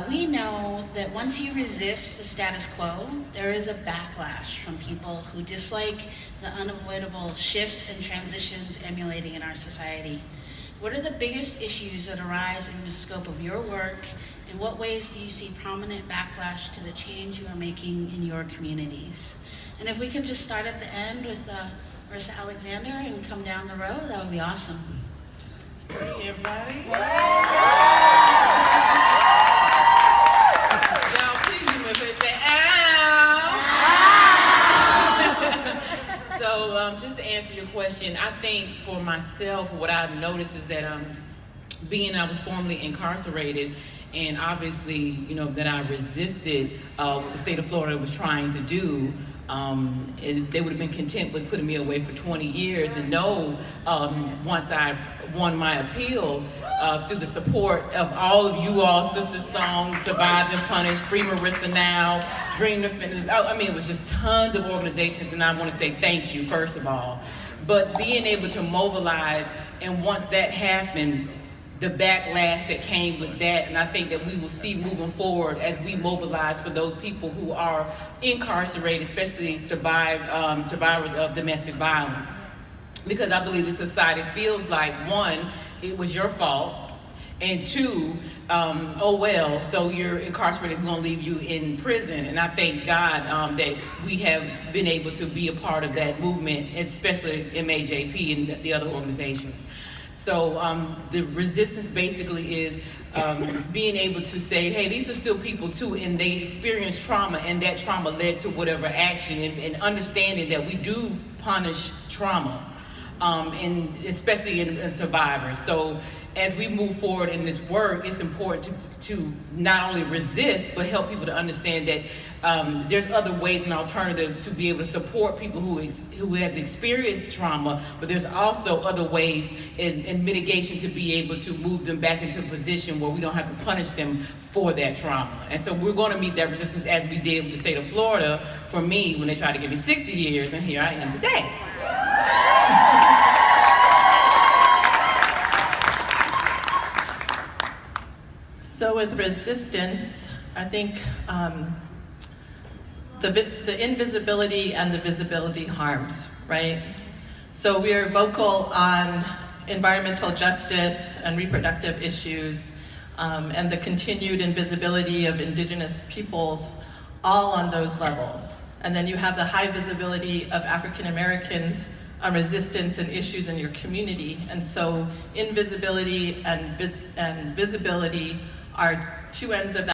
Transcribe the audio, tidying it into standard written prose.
We know that once you resist the status quo, there is a backlash from people who dislike the unavoidable shifts and transitions emulating in our society. What are the biggest issues that arise in the scope of your work, and what ways do you see prominent backlash to the change you are making in your communities? And if we could just start at the end with Marissa Alexander and come down the row, that would be awesome. Hey, everybody. Y'all, please do me a favor, say, ow! So, just to answer your question, I think for myself, what I've noticed is that being I was formerly incarcerated, and obviously, you know, that I resisted what the state of Florida was trying to do. They would have been content with putting me away for 20 years and know once I won my appeal through the support of all of you all, SisterSong, Survived and Punished, Free Marissa Now, Dream to Finish. I mean, it was just tons of organizations, and I want to say thank you, first of all. But being able to mobilize, and once that happened, the backlash that came with that, and I think that we will see moving forward as we mobilize for those people who are incarcerated, especially survivors of domestic violence. Because I believe the society feels like, one, it was your fault, and two, oh well, so you're incarcerated, we're gonna leave you in prison. And I thank God that we have been able to be a part of that movement, especially MAJP and the other organizations. So the resistance basically is being able to say, hey, these are still people too, and they experienced trauma, and that trauma led to whatever action, and understanding that we do punish trauma, and especially in survivors. So as we move forward in this work, it's important to not only resist, but help people to understand that there's other ways and alternatives to be able to support people who has experienced trauma, but there's also other ways in mitigation to be able to move them back into a position where we don't have to punish them for that trauma. And so we're going to meet that resistance as we did with the state of Florida for me when they tried to give me 60 years, and here I am today. So with resistance, I think the invisibility and the visibility harms, right? So we are vocal on environmental justice and reproductive issues, and the continued invisibility of indigenous peoples, all on those levels. And then you have the high visibility of African Americans on resistance and issues in your community. And so invisibility and visibility are two ends of that